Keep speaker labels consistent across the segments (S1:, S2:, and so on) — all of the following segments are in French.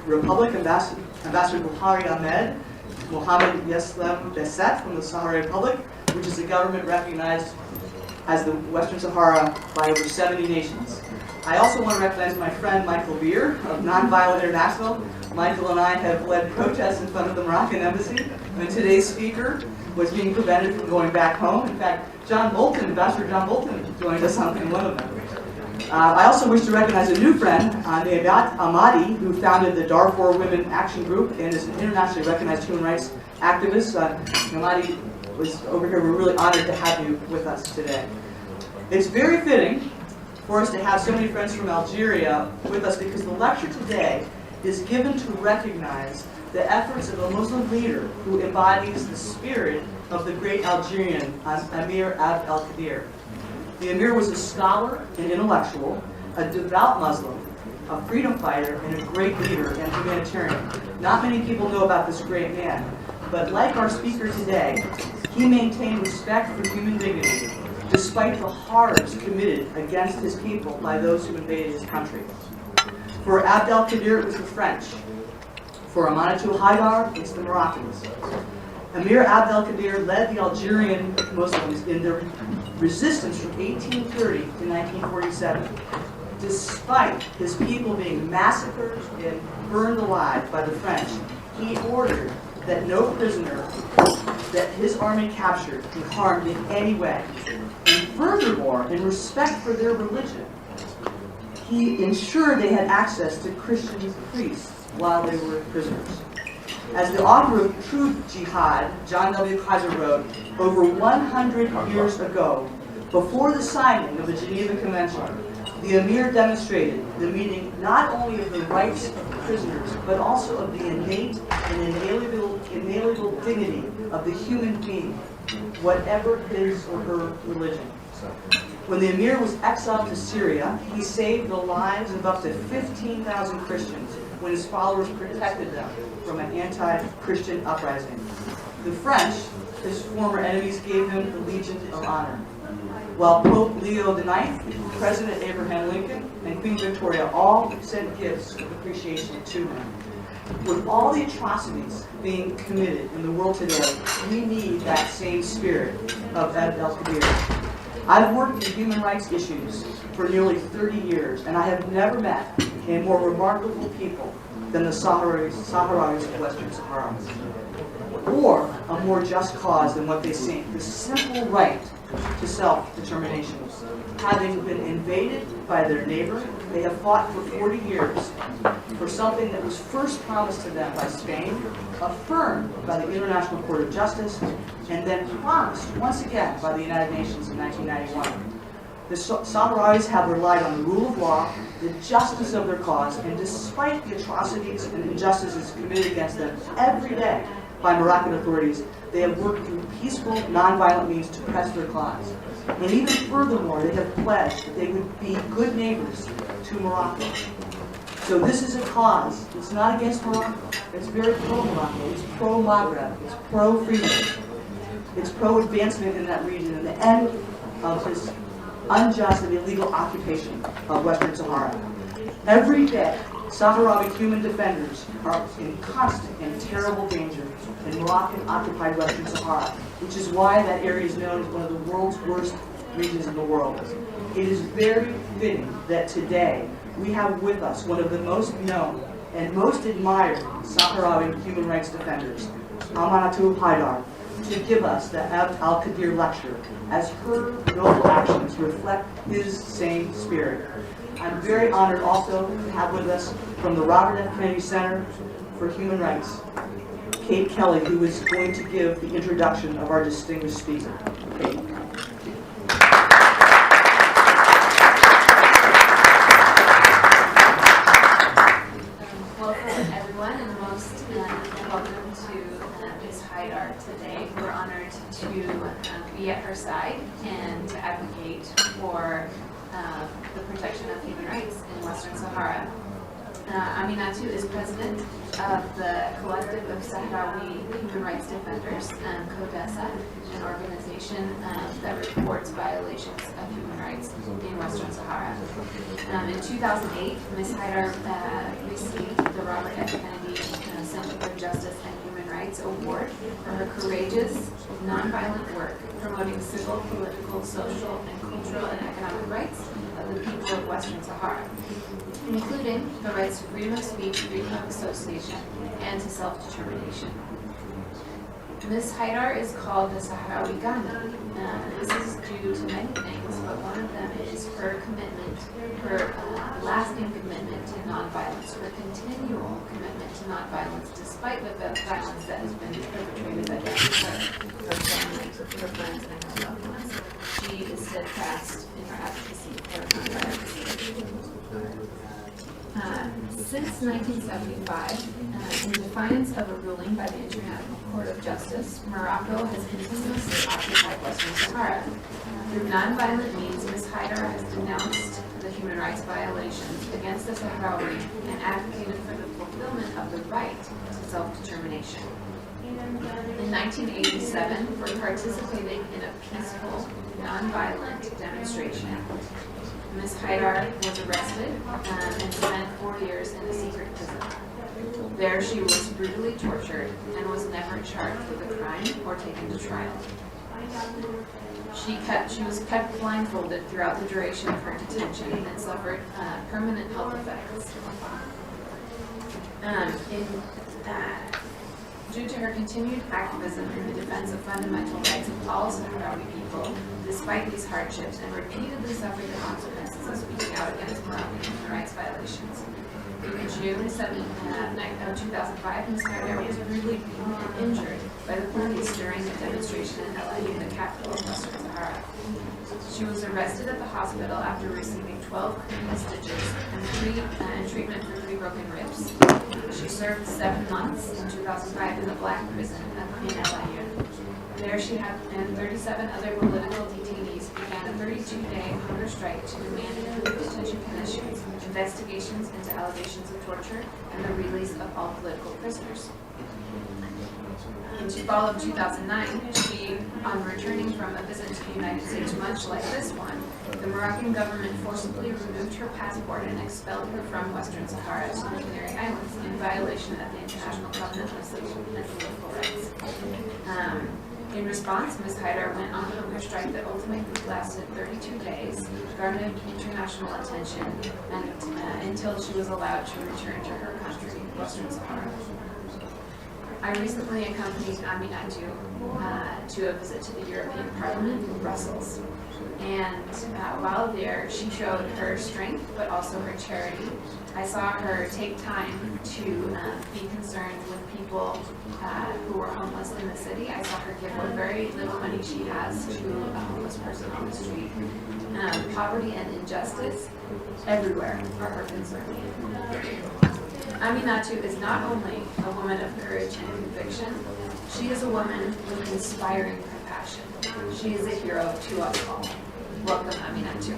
S1: Republic, Ambassador Buhari Ahmed, Mohammed Yeslem Besset from the Sahrawi Republic, which is a government recognized as the Western Sahara by over 70 nations. I also want to recognize my friend Michael Beer of Nonviolent International. Michael and I have led protests in front of the Moroccan embassy, and today's speaker was being prevented from going back home. In fact, Ambassador John Bolton joined us in one of them. I also wish to recognize a new friend, Nebat Ahmadi, who founded the Darfur Women Action Group and is an internationally recognized human rights activist. Ahmadi was over here. We're really honored to have you with us today. It's very fitting for us to have so many friends from Algeria with us because the lecture today is given to recognize the efforts of a Muslim leader who embodies the spirit of the great Algerian Amir Abd al-Qadir. The Emir was a scholar and intellectual, a devout Muslim, a freedom fighter, and a great leader and humanitarian. Not many people know about this great man, but like our speaker today, he maintained respect for human dignity despite the horrors committed against his people by those who invaded his country. For Abd al-Qadir, it was the French. For Aminatou Haidar, it's the Moroccans. Amir Abd al-Qadir led the Algerian Muslims in their resistance from 1830 to 1947. Despite his people being massacred and burned alive by the French, he ordered that no prisoner that his army captured be harmed in any way. And furthermore, in respect for their religion, he ensured they had access to Christian priests while they were prisoners. As the author of True Jihad, John W. Kaiser wrote, over 100 years ago, before the signing of the Geneva Convention, the Emir demonstrated the meaning not only of the rights of the prisoners, but also of the innate and inalienable dignity of the human being, whatever his or her religion. When the Emir was exiled to Syria, he saved the lives of up to 15,000 Christians when his followers protected them from an anti-Christian uprising. The French, his former enemies, gave him the Legion of Honor, while Pope Leo IX, President Abraham Lincoln, and Queen Victoria all sent gifts of appreciation to him. With all the atrocities being committed in the world today, we need that same spirit of Abd al-Qadir. I've worked in human rights issues for nearly 30 years, and I have never met a more remarkable people than the Sahrawis of Western Sahara, or a more just cause than what they seek, the simple right to self-determination. Having been invaded by their neighbor, they have fought for 40 years for something that was first promised to them by Spain, affirmed by the International Court of Justice, and then promised once again by the United Nations in 1991. The Sahrawis have relied on the rule of law, the justice of their cause, and despite the atrocities and injustices committed against them every day by Moroccan authorities, they have worked through peaceful, nonviolent means to press their cause. And even furthermore, they have pledged that they would be good neighbors to Morocco. So this is a cause. It's not against Morocco. It's very pro-Morocco. It's pro-Maghreb. It's pro-freedom. It's pro-advancement in that region and the end of this unjust and illegal occupation of Western Sahara. Every day, Sahrawi human defenders are in constant and terrible danger in Moroccan-occupied Western Sahara, which is why that area is known as one of the world's worst regions in the world. It is very fitting that today we have with us one of the most known and most admired Sahrawi human rights defenders, Aminatou Haidar, to give us the Abd al-Qadir lecture, as her noble actions reflect his same spirit. I'm very honored also to have with us from the Robert F. Kennedy Center for Human Rights, Kate Kelly, who is going to give the introduction of our distinguished speaker. Kate.
S2: Welcome everyone, and most welcome to Ms. Haidar today. We're honored to be at her side and to advocate for the protection of human rights in Western Sahara. Aminatou is president of the Collective of Sahrawi Human Rights Defenders, CODESA, an organization that reports violations of human rights in Western Sahara. In 2008, Ms. Haidar received the Robert F. nonviolent work promoting civil, political, social, and cultural and economic rights of the people of Western Sahara, including the rights to freedom of speech, freedom of association, and to self-determination. Ms. Haidar is called the Sahrawi Ghani. This is due to many things, but one of them is her commitment, her lasting commitment to nonviolence, her continual commitment to nonviolence, despite the violence that has been perpetrated against her family, her friends, and her loved ones. She is steadfast in her advocacy for nonviolence. Since 1975, in defiance of a ruling by the International Court of Justice, Morocco has continuously occupied Western Sahara. Through nonviolent means, Ms. Haidar has denounced the human rights violations against the Sahrawi and advocated for the fulfillment of the right to self-determination. In 1987, for participating in a peaceful, nonviolent demonstration, Ms. Haidar was arrested and spent 4 years in a secret prison. There she was brutally tortured and was never charged with a crime or taken to trial. She was kept blindfolded throughout the duration of her detention and suffered permanent health effects. Due to her continued activism in the defense of fundamental rights of all Sahrawi people, despite these hardships, and repeatedly suffered the consequences of speaking out against Moroccan human rights violations. In June 2005, Ms. Haidar was brutally beaten and injured by the police during a demonstration in El Ain, the capital of Western Sahara. She was arrested at the hospital after receiving 12 hernia stitches and treatment for 3 broken ribs. She served 7 months in 2005 in the Black prison in El Ain. There she and 37 other political detainees began a 32-day hunger strike to demand improved detention conditions, investigations into allegations of torture, and the release of all political prisoners. In the fall of 2009, she, on returning from a visit to the United States much like this one, the Moroccan government forcibly removed her passport and expelled her from Western Sahara to the Canary Islands in violation of the International Covenant on Civil and Political Rights. In response, Ms. Haidar went on a hunger strike that ultimately lasted 32 days, garnered international attention, and until she was allowed to return to her country, Western Sahara. I recently accompanied Aminatou to a visit to the European Parliament in Brussels. And while there, she showed her strength, but also her charity. I saw her take time to be concerned with people who were homeless in the city. I saw her give what very little money she has to a homeless person on the street. Poverty and injustice everywhere are her concern. Aminatou is not only a woman of courage and conviction, she is a woman with inspiring compassion. She is a hero to us all. Welcome, Aminatou.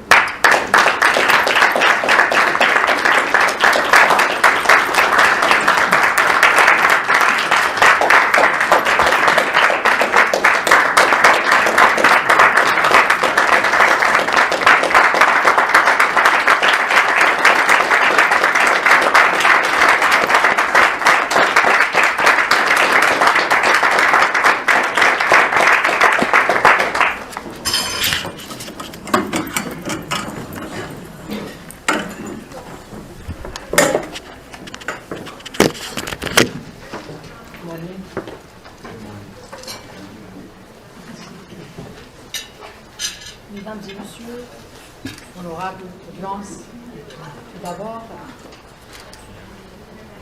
S3: Mesdames et messieurs, honorables audience, tout d'abord,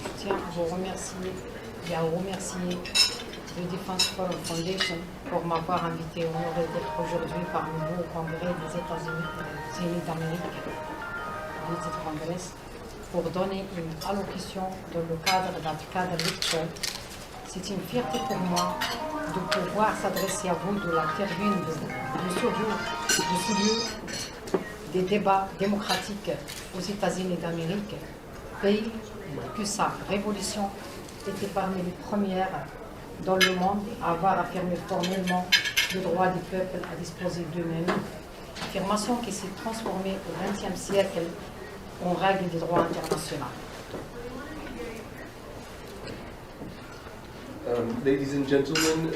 S3: je tiens à vous remercier et à remercier le Defense Forum Foundation pour m'avoir invité honoré d'être aujourd'hui parmi vous au Congrès des États-Unis d'Amérique, le Congrès, pour donner une allocution dans le cadre d'un cadre lecture. C'est une fierté pour moi de pouvoir s'adresser à vous de la tribune de ce lieu des débats démocratiques aux États-Unis d'Amérique, pays que sa révolution était parmi les premières dans le monde à avoir affirmé formellement le droit du peuple à disposer d'eux-mêmes, affirmation qui s'est transformée au XXe siècle en règle du droit international.
S4: Ladies and gentlemen,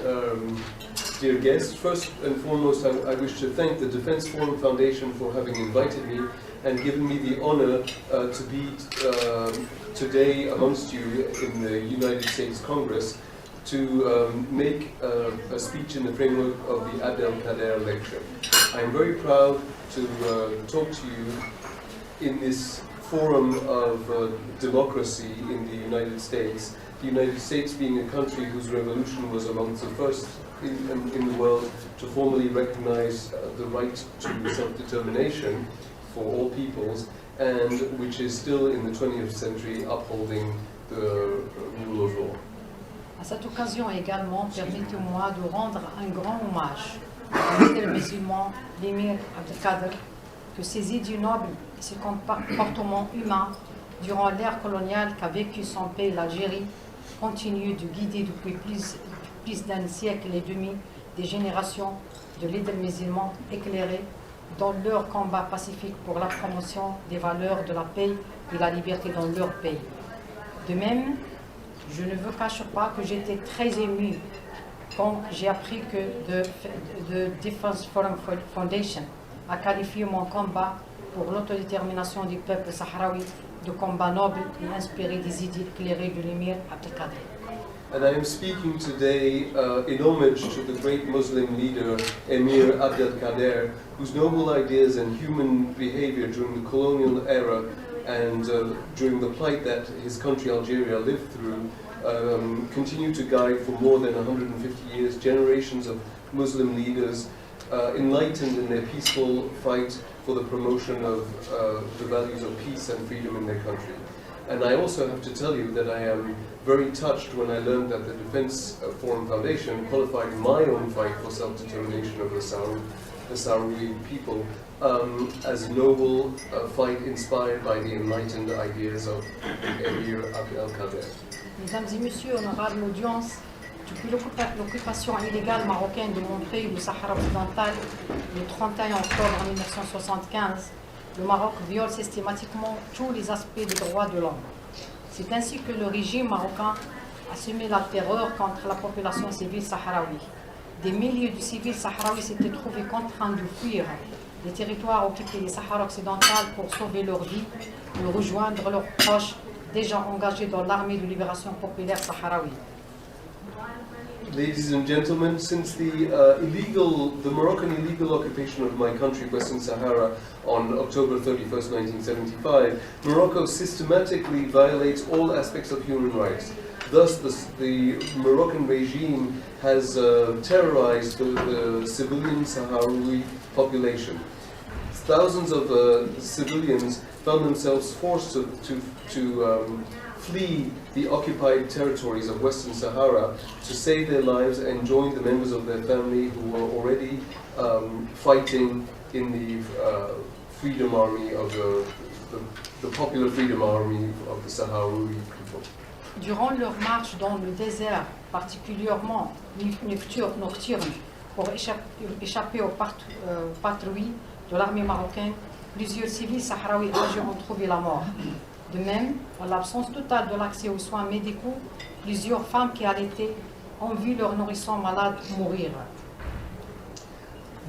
S4: dear guests. First and foremost, I wish to thank the Defense Forum Foundation for having invited me and given me the honor to be today amongst you in the United States Congress to make a speech in the framework of the Abd el-Kader lecture. I am very proud to talk to you in this forum of democracy in the United States. The United States being a country whose revolution was amongst the first in the world to formally recognize the right to self-determination for all peoples, and which is still in the 20th century upholding the rule of law.
S3: À cette occasion également, permettez-moi de rendre un grand hommage au leader musulman, l'émir Abdelkader, que ses idées nobles et ses comportements humains durant l'ère coloniale qu'a vécu son pays, l'Algérie, continuent de guider depuis plus d'un siècle et demi des générations de leaders musulmans éclairés dans leur combat pacifique pour la promotion des valeurs de la paix et la liberté dans leur pays. De même, je ne vous cache pas que j'étais très émue quand j'ai appris que the Defense Forum Foundation a qualifié mon combat pour l'autodétermination du peuple sahraoui de combat noble et inspiré des idées éclairées de l'émir Abdelkader.
S4: And I am speaking today in homage to the great Muslim leader Emir Abdelkader, whose noble ideas and human behavior during the colonial era and during the plight that his country Algeria lived through continue to guide for more than 150 years generations of Muslim leaders enlightened in their peaceful fight for the promotion of the values of peace and freedom in their country. And I also have to tell you that I am very touched when I learned that the Defense Forum Foundation qualified my own fight for self-determination of the Sahrawi people as noble fight inspired by the enlightened ideas of Emir Abdelkader.
S3: Mesdames et messieurs, honorable audience, depuis l'occupation illégale marocaine de mon pays, le Sahara occidental, le 31 octobre 1975, le Maroc viole systématiquement tous les aspects des droits de l'homme. C'est ainsi que le régime marocain a semé la terreur contre la population civile sahraoui. Des milliers de civils sahraouis s'étaient trouvés contraints de fuir les territoires occupés des Sahara occidental pour sauver leur vie et rejoindre leurs proches déjà engagés dans l'armée de libération populaire sahraoui.
S4: Ladies and gentlemen, since the Moroccan illegal occupation of my country, Western Sahara, on October 31st, 1975, Morocco systematically violates all aspects of human rights. Thus, the Moroccan regime has terrorized the civilian Sahrawi population. Thousands of civilians found themselves forced to flee the occupied territories of Western Sahara to save their lives and join the members of their family who were already fighting in the freedom army of the popular freedom army of the Sahrawi people.
S3: Durant leur marche dans le désert, particulièrement nocturne, pour échapper aux patrouilles de l'armée marocaine, plusieurs civils sahraouis âgés ont trouvé la mort. De même, en l'absence totale de l'accès aux soins médicaux, plusieurs femmes qui allaitaient ont vu leurs nourrissons malades mourir.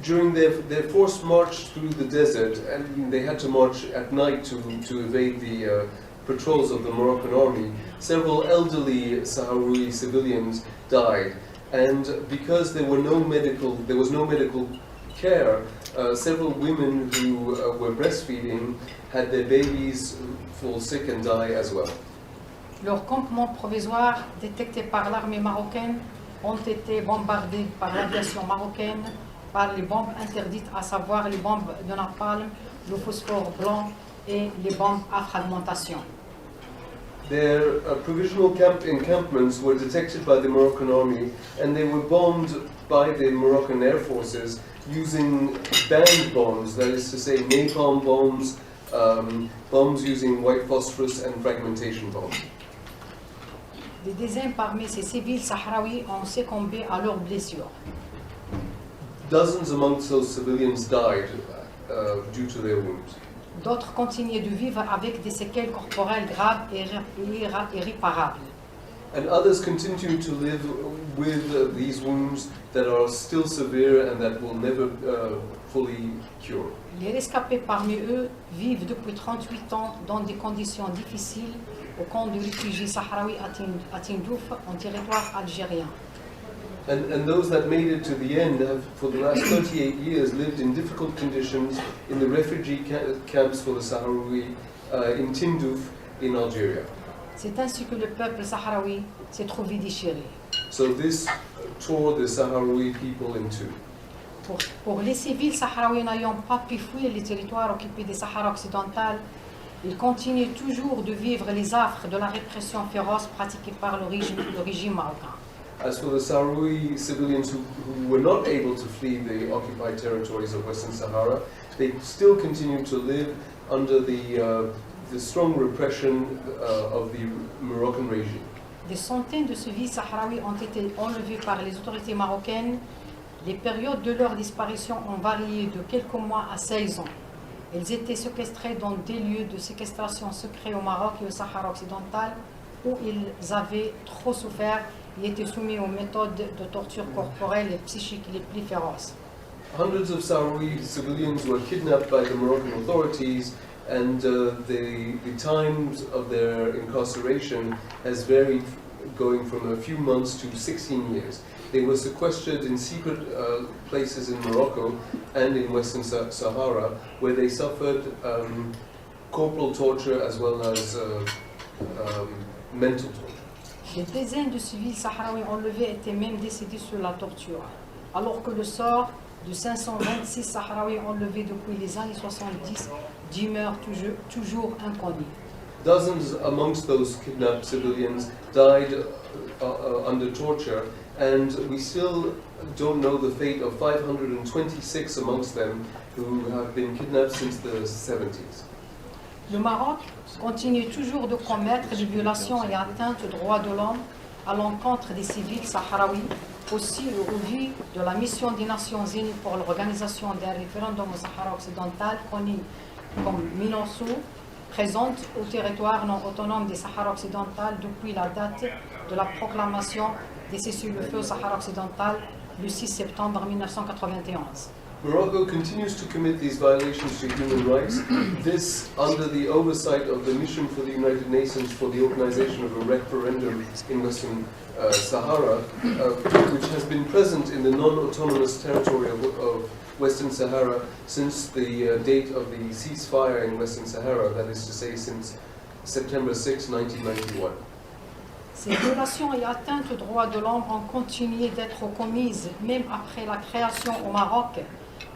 S4: During their forced march through the desert, and they had to march at night to evade the patrols of the Moroccan army, several elderly Sahrawi civilians died. And because there was no medical care, several women who were breastfeeding had their babies fall sick and die as well.
S3: Leurs campements provisoires, détectés par l'armée marocaine, ont été bombardés par l'aviation marocaine, par les bombes interdites, à savoir les bombes de napalm, le phosphore blanc et les bombes à fragmentation.
S4: Their provisional encampments were detected by the Moroccan army, and they were bombed by the Moroccan air forces using band bombs, that is to say napalm bombs, bombs using white phosphorus and fragmentation bombs.
S3: Des dizaines parmi ces civils sahraouis ont succombé à leurs blessures.
S4: Dozens amongst those civilians died due to their wounds.
S3: D'autres continuaient de vivre avec des séquelles corporelles graves et irréparables.
S4: And others continue to live with these wounds that are still severe and that will never fully cure.
S3: Les rescapés parmi eux vivent depuis 38 ans dans des conditions difficiles au camp de réfugiés sahraouis à Tindouf, en territoire algérien.
S4: And those that made it to the end have, for the last 38 years, lived in difficult conditions in the refugee camps for the Sahrawi in Tindouf, in Algeria.
S3: C'est ainsi que le peuple sahraoui s'est trouvé déchiré.
S4: So this tore the Sahrawi people in two.
S3: Pour les civils sahraouis n'ayant pas pu fuir les territoires occupés des Sahara occidental, ils continuent toujours de vivre les affres de la répression féroce pratiquée par le régime marocain.
S4: As for the Sahrawi civilians who were not able to flee the occupied territories of Western Sahara, they still continue to live under the strong repression of the Moroccan regime.
S3: Des centaines de civils sahraouis ont été enlevés par les autorités marocaines. Les périodes de leur disparition ont varié de quelques mois à 16 ans. Ils étaient séquestrés dans des lieux de séquestration secrets au Maroc et au Sahara occidental où ils avaient trop souffert et étaient soumis aux méthodes de torture corporelle et psychique les plus féroces.
S4: Hundreds of Sahrawi civilians were kidnapped by the Moroccan authorities, and the times of their incarceration has varied, going from a few months to 16 years. They were sequestered in secret places in Morocco and in Western Sahara, where they suffered corporal torture as well as mental torture.
S3: Des dizaines de civils sahraouis enlevés étaient même décédés sur la torture, alors que le sort de 526 Sahraouis enlevés depuis les années 70 demeure toujours inconnu.
S4: Dozens amongst those kidnapped civilians died under torture, and we still don't know the fate of 526 amongst them who have been kidnapped since the 70s.
S3: Le Maroc continue toujours de commettre des violations et atteintes aux droits de l'homme à l'encontre des civils sahraouis, aussi au vu de la mission des Nations Unies pour l'organisation d'un référendum au Sahara occidental, connu comme MINURSO, présente au territoire non autonome des Sahara occidental depuis la date de la proclamation des cessez-le-feu au Sahara occidental le 6 septembre 1991.
S4: Morocco continues to commit these violations to human rights, this under the oversight of the Mission for the United Nations for the organization of a referendum in Western Sahara, which has been present in the non-autonomous territory of Western Sahara since the date of the ceasefire in Western Sahara, that is to say since September 6, 1991.
S3: Ces violations et atteintes aux droits de l'homme ont continué d'être commises même après la création au Maroc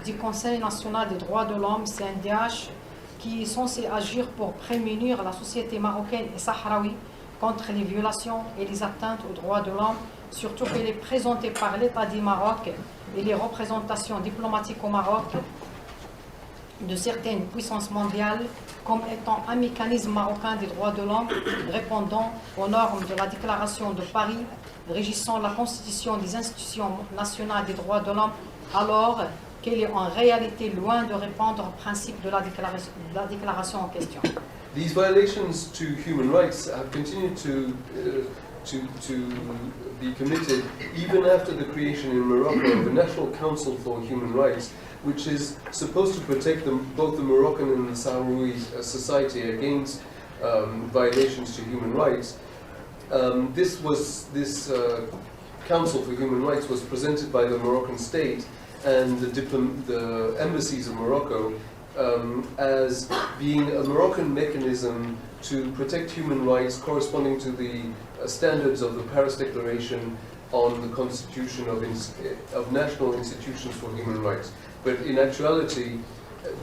S3: du Conseil national des droits de l'homme, CNDH, qui est censé agir pour prémunir la société marocaine et sahraoui contre les violations et les atteintes aux droits de l'homme, surtout qu'elle est présentée par l'État du Maroc et les représentations diplomatiques au Maroc de certaines puissances mondiales comme étant un mécanisme marocain des droits de l'homme répondant aux normes de la Déclaration de Paris régissant la constitution des institutions nationales des droits de l'homme, alors qu'elle est en réalité loin de répondre au principe de la déclaration en question.
S4: These violations to human rights have continued to be committed even after the creation in Morocco of the National Council for Human Rights, which is supposed to protect both the Moroccan and the Sahrawi society against violations to human rights. This Council for Human Rights was presented by the Moroccan state and the embassies of Morocco as being a Moroccan mechanism to protect human rights corresponding to the standards of the Paris Declaration on the constitution of national institutions for human rights. But in actuality,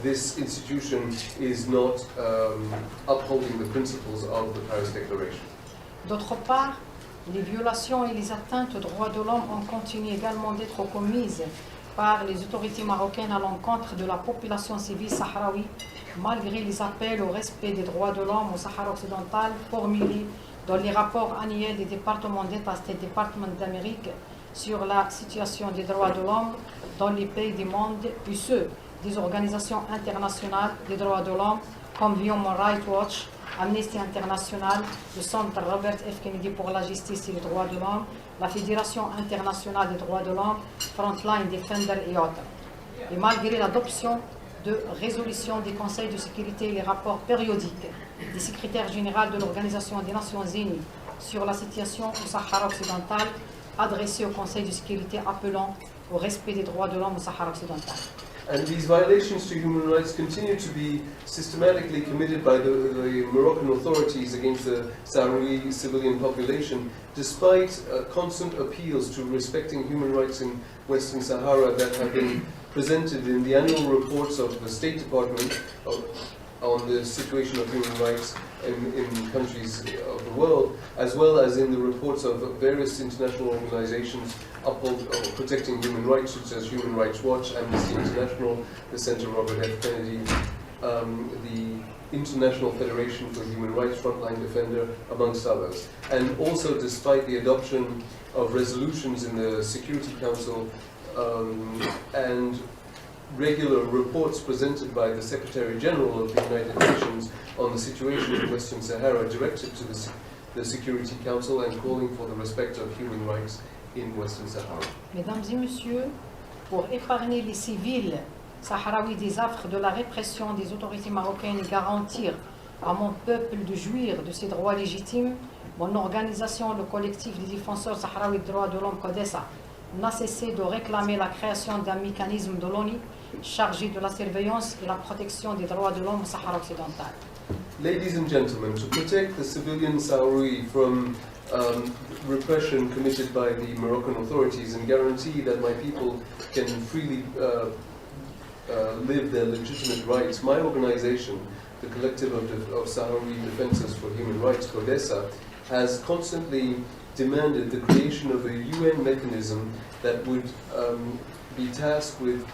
S4: this institution is not upholding the principles of the Paris Declaration.
S3: D'autre part, les violations et les atteintes aux droits de l'homme ont continué également d'être commises par les autorités marocaines à l'encontre de la population civile sahraoui, malgré les appels au respect des droits de l'homme au Sahara occidental formulés dans les rapports annuels des départements d'État, State Department d'Amérique, sur la situation des droits de l'homme dans les pays du monde, puis ceux des organisations internationales des droits de l'homme comme Human Rights Watch Amnesty International, le Centre Robert F. Kennedy pour la justice et les droits de l'homme, la Fédération internationale des droits de l'homme, Frontline Defender et autres. Et malgré l'adoption de résolutions des conseils de sécurité et les rapports périodiques du secrétaire général de l'Organisation des Nations Unies sur la situation au Sahara occidental, adressés au Conseil de sécurité appelant au respect des droits de l'homme au Sahara occidental.
S4: And these violations to human rights continue to be systematically committed by the Moroccan authorities against the Sahrawi civilian population, despite constant appeals to respecting human rights in Western Sahara that have been presented in the annual reports of the State Department on the situation of human rights in countries of the world, as well as in the reports of various international organizations protecting human rights, such as Human Rights Watch, Amnesty International, the Center Robert F. Kennedy, the International Federation for Human Rights, Frontline Defender, amongst others. And also, despite the adoption of resolutions in the Security Council and regular reports presented by the Secretary General of the United Nations on the situation in Western Sahara directed to the Security Council and calling for the respect of human rights in Western Sahara.
S3: Mesdames et messieurs, pour épargner les civils sahraouis des affres de la répression des autorités marocaines et garantir à mon peuple de jouir de ses droits légitimes, mon organisation, le collectif des défenseurs sahraouis des droits de l'homme CODESA, n'a cessé de réclamer la création d'un mécanisme de l'ONU chargé de la surveillance et la protection des droits de l'homme au Sahara occidental.
S4: Ladies and gentlemen, to protect the civilian Sahrawi from repression committed by the Moroccan authorities and guarantee that my people can freely live their legitimate rights, my organization, the Collective of Sahrawi Defensors for Human Rights, CODESA, has constantly demanded the creation of a UN mechanism that would be tasked with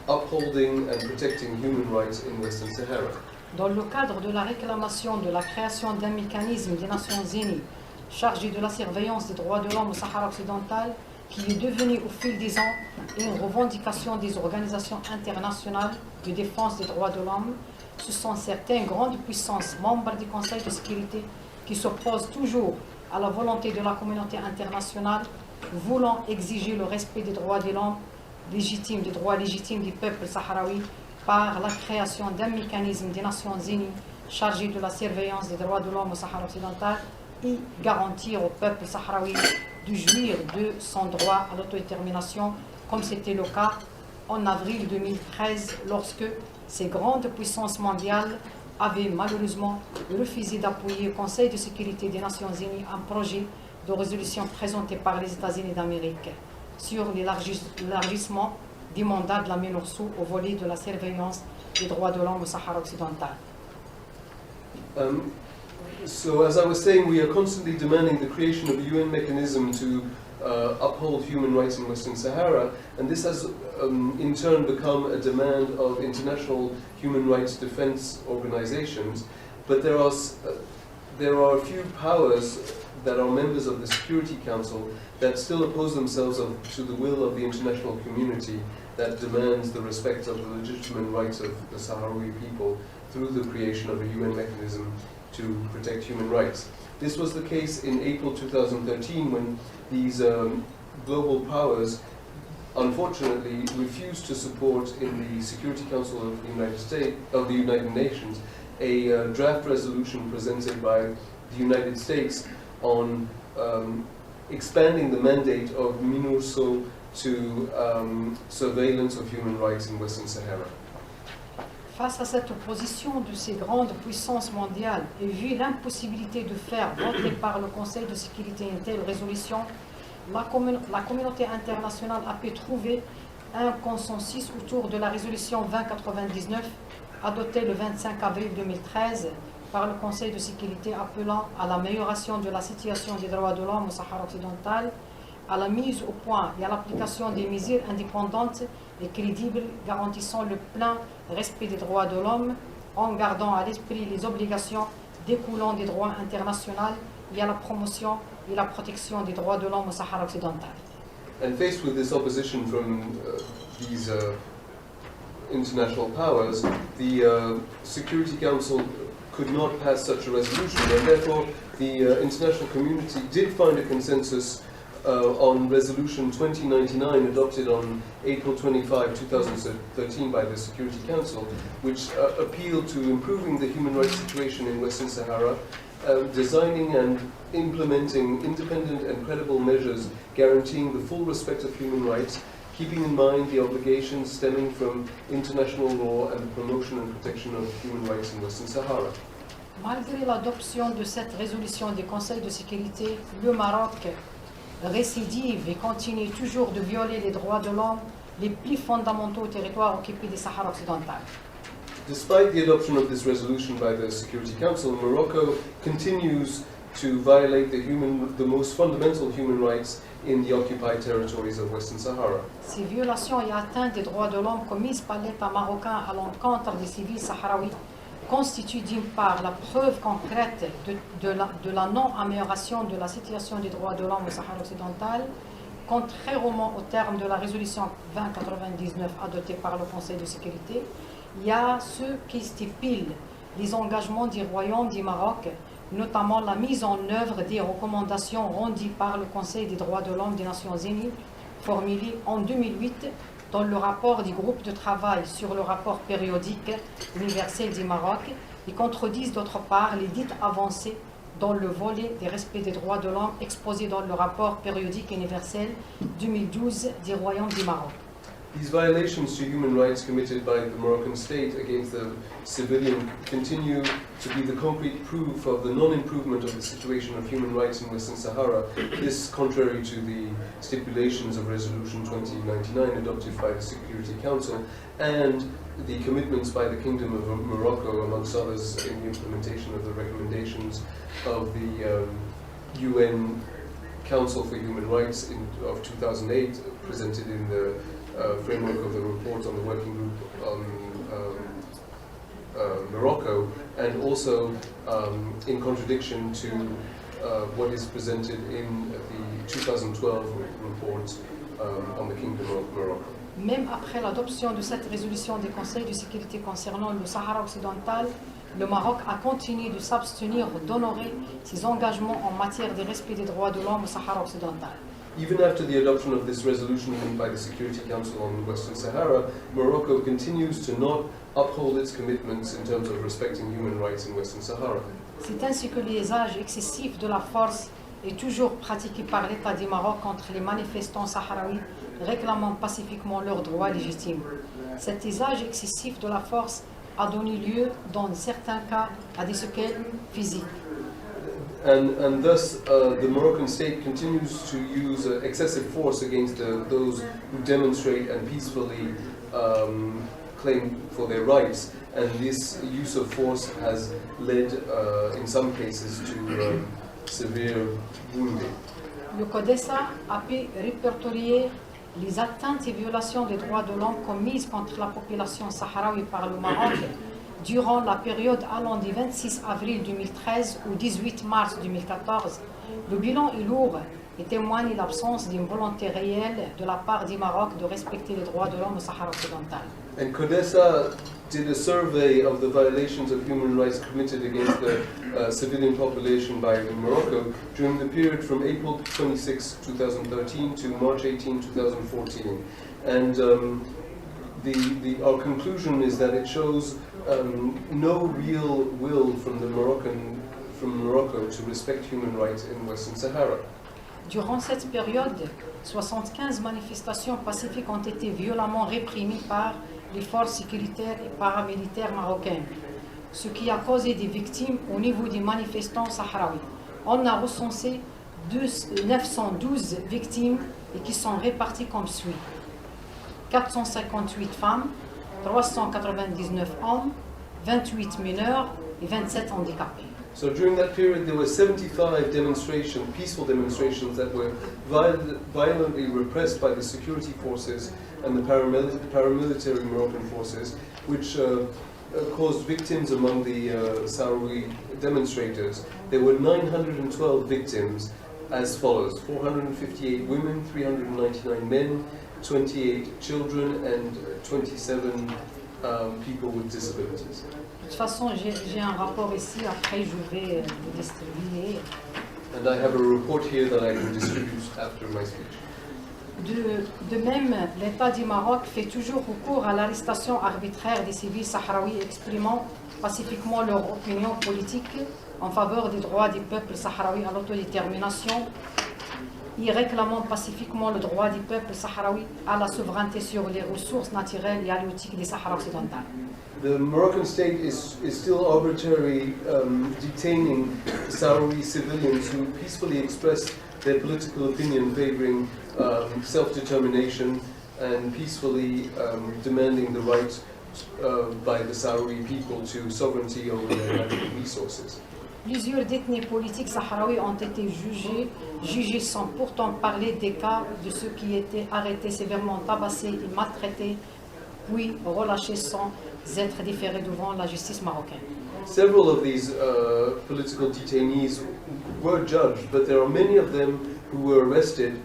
S4: upholding and protecting human rights in Western Sahara.
S3: Dans le cadre de la réclamation de la création d'un mécanisme des Nations Unies chargé de la surveillance des droits de l'homme au Sahara occidental, qui est devenu au fil des ans une revendication des organisations internationales de défense des droits de l'homme, ce sont certaines grandes puissances membres du Conseil de sécurité qui s'opposent toujours à la volonté de la communauté internationale, voulant exiger le respect des droits de l'homme légitimes, des droits légitimes du peuple sahraoui par la création d'un mécanisme des Nations Unies chargé de la surveillance des droits de l'homme au Sahara occidental et garantir au peuple sahraoui de jouir de son droit à l'autodétermination, comme c'était le cas en avril 2013 lorsque ces grandes puissances mondiales avaient malheureusement refusé d'appuyer au Conseil de sécurité des Nations Unies un projet de résolution présenté par les États-Unis d'Amérique sur l'élargissement du mandat de la MINURSO au volet de la surveillance des droits de l'homme au Sahara occidental.
S4: So as I was saying, we are constantly demanding the creation of a UN mechanism to uphold human rights in Western Sahara, and this has in turn become a demand of international human rights defense organizations. But there are a few powers that are members of the Security Council that still oppose themselves to the will of the international community that demands the respect of the legitimate rights of the Sahrawi people through the creation of a UN mechanism to protect human rights. This was the case in April 2013 when these global powers unfortunately refused to support in the Security Council of the United Nations a draft resolution presented by the United States on expanding the mandate of MINURSO to surveillance of human rights in Western Sahara.
S3: Face à cette opposition de ces grandes puissances mondiales et vu l'impossibilité de faire voter par le Conseil de sécurité une telle résolution, la communauté internationale a pu trouver un consensus autour de la résolution 2099 adoptée le 25 avril 2013 par le Conseil de sécurité appelant à l'amélioration de la situation des droits de l'homme au Sahara occidental, à la mise au point et à l'application des mesures indépendantes et crédibles garantissant le plein respect des droits de l'homme en gardant à l'esprit les obligations découlant des droits internationaux et à la promotion et la protection des droits de l'homme au Sahara occidental.
S4: And faced with this opposition from these international powers, the Security Council could not pass such a resolution, and therefore the international community did find a consensus on Resolution 2099 adopted on April 25, 2013 by the Security Council, which appealed to improving the human rights situation in Western Sahara, designing and implementing independent and credible measures guaranteeing the full respect of human rights, keeping in mind the obligations stemming from international law and the promotion and protection of human rights in Western Sahara.
S3: Malgré l'adoption de cette résolution du Conseil de sécurité, le Maroc récidive et continue toujours de violer les droits de l'homme les plus fondamentaux au territoire occupé des Sahara occidental.
S4: Despite the adoption of this resolution by the Security Council, Morocco continues to violate the most fundamental human rights in the occupied territories of Western Sahara.
S3: Ces violations et atteintes des droits de l'homme commises par l'État marocain à l'encontre des civils sahraouis constituent d'une part la preuve concrète de la non-amélioration de la situation des droits de l'homme au Sahara occidental, contrairement au terme de la résolution 2099 adoptée par le Conseil de sécurité. Il y a ceux qui stipulent les engagements du Royaume du Maroc, notamment la mise en œuvre des recommandations rendues par le Conseil des droits de l'homme des Nations Unies, formulées en 2008 dans le rapport du groupe de travail sur le rapport périodique universel du Maroc, et contredisent d'autre part les dites avancées dans le volet des respects des droits de l'homme exposé dans le rapport périodique universel 2012 du Royaume du Maroc.
S4: These violations to human rights committed by the Moroccan state against the civilian continue to be the concrete proof of the non-improvement of the situation of human rights in Western Sahara. This contrary to the stipulations of Resolution 2099 adopted by the Security Council and the commitments by the Kingdom of Morocco, amongst others, in the implementation of the recommendations of the UN Council for Human Rights of 2008, presented in the framework of the report on the working group on Morocco, and also in contradiction to what is presented in the 2012 report on the Kingdom of Morocco.
S3: Même après l'adoption de cette résolution du Conseil de sécurité concernant le Sahara occidental, le Maroc a continué de s'abstenir d'honorer ses engagements en matière de respect des droits de l'homme au Sahara occidental.
S4: Even after the adoption of this resolution by the Security Council on Western Sahara, Morocco continues to not uphold its commitments in terms of respecting human rights in Western Sahara.
S3: C'est ainsi que l'usage excessif de la force est toujours pratiqué par l'État du Maroc contre les manifestants sahraouis réclamant pacifiquement leurs droits légitimes. Cet usage excessif de la force a donné lieu, dans certains cas, à des séquelles physiques.
S4: And thus, the Moroccan state continues to use excessive force against those who demonstrate and peacefully claim for their rights. And this use of force has led, in some cases, to severe wounding.
S3: Le CODESA a pu répertorier les atteintes et violations des droits de l'homme commises contre la population sahraoui par le Maroc durant la période allant du 26 avril 2013 au 18 mars 2014. Le bilan est lourd et témoigne l'absence d'une volonté réelle de la part du Maroc de respecter les droits de l'homme au Sahara occidental.
S4: And CODESA did a survey of the violations of human rights committed against the civilian population by Morocco during the period from April 26, 2013 to March 18, 2014. And our conclusion is that it shows no real will from Morocco to respect human rights in Western Sahara.
S3: Durant cette période, 75 manifestations pacifiques ont été violemment réprimées par les forces sécuritaires et paramilitaires marocaines, ce qui a causé des victimes au niveau des manifestants sahraouis. On a recensé 912 victimes et qui sont réparties comme suit: 458 femmes, 399 hommes, 28 mineurs et 27 handicapés.
S4: So during that period, there were 75 peaceful demonstrations that were violently repressed by the security forces and the paramilitary Moroccan forces, which caused victims among the Sahrawi demonstrators. There were 912 victims as follows: 458 women, 399 men, 28 children, and 27 people with disabilities.
S3: De toute façon, j'ai un rapport ici, après je vais le distribuer.
S4: And I have a report here that I can distribute after my speech.
S3: De même, l'État du Maroc fait toujours recours à l'arrestation arbitraire des civils sahraouis exprimant pacifiquement leur opinion politique en faveur des droits du peuple sahraoui à l'autodétermination et réclamant pacifiquement le droit du peuple sahraoui à la souveraineté sur les ressources naturelles et halieutiques des Sahara occidental.
S4: The Moroccan state is still arbitrarily detaining Sahrawi civilians who peacefully expressed their political opinion favoring self-determination and peacefully demanding the right by the Sahrawi people to sovereignty over their natural resources.
S3: Plusieurs détenus politiques sahraouis ont été jugés sans pourtant parler des cas de ceux qui étaient arrêtés, sévèrement tabassés et maltraités, puis relâchés sans être déférés devant la justice marocaine.
S4: Several of these political detainees were judged, but there are many of them who were arrested,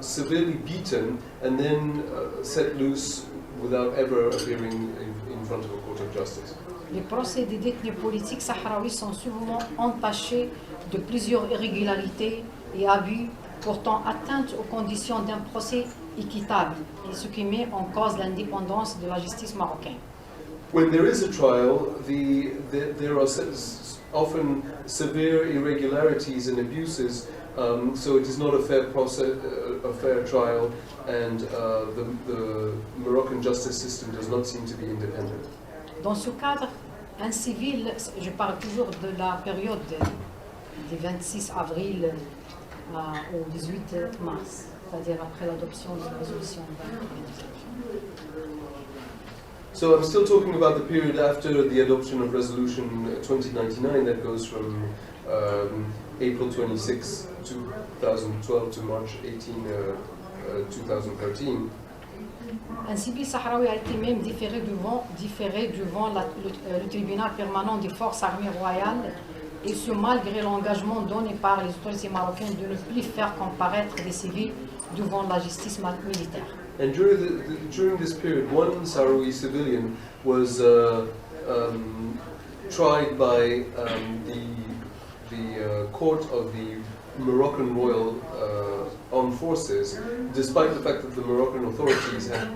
S4: severely beaten, and then set loose without ever appearing in front of a court of justice.
S3: Les procès des détenus politiques sahraouis sont souvent entachés de plusieurs irrégularités et abus portant atteinte aux conditions d'un procès équitable, et ce qui met en cause l'indépendance de la justice marocaine.
S4: When there is a trial, there are often severe irregularities and abuses, so it is not a fair process, a fair trial, and the Moroccan justice system does not seem to be independent.
S3: Dans ce cadre, un civil, je parle toujours de la période du 26 avril au 18 mars, c'est-à-dire après l'adoption de la résolution 2019.
S4: So I'm still talking about the period after the adoption of Resolution 2099 that goes from April 26, 2012 to March 18, 2013.
S3: Un civil sahraoui a été même différé devant le tribunal permanent des forces armées royales, et ce malgré l'engagement donné par les autorités marocaines de ne plus faire comparaître des civils devant la justice militaire.
S4: And during this period, one Sahrawi civilian was tried by the court of the Moroccan Royal Armed Forces, despite the fact that the Moroccan authorities had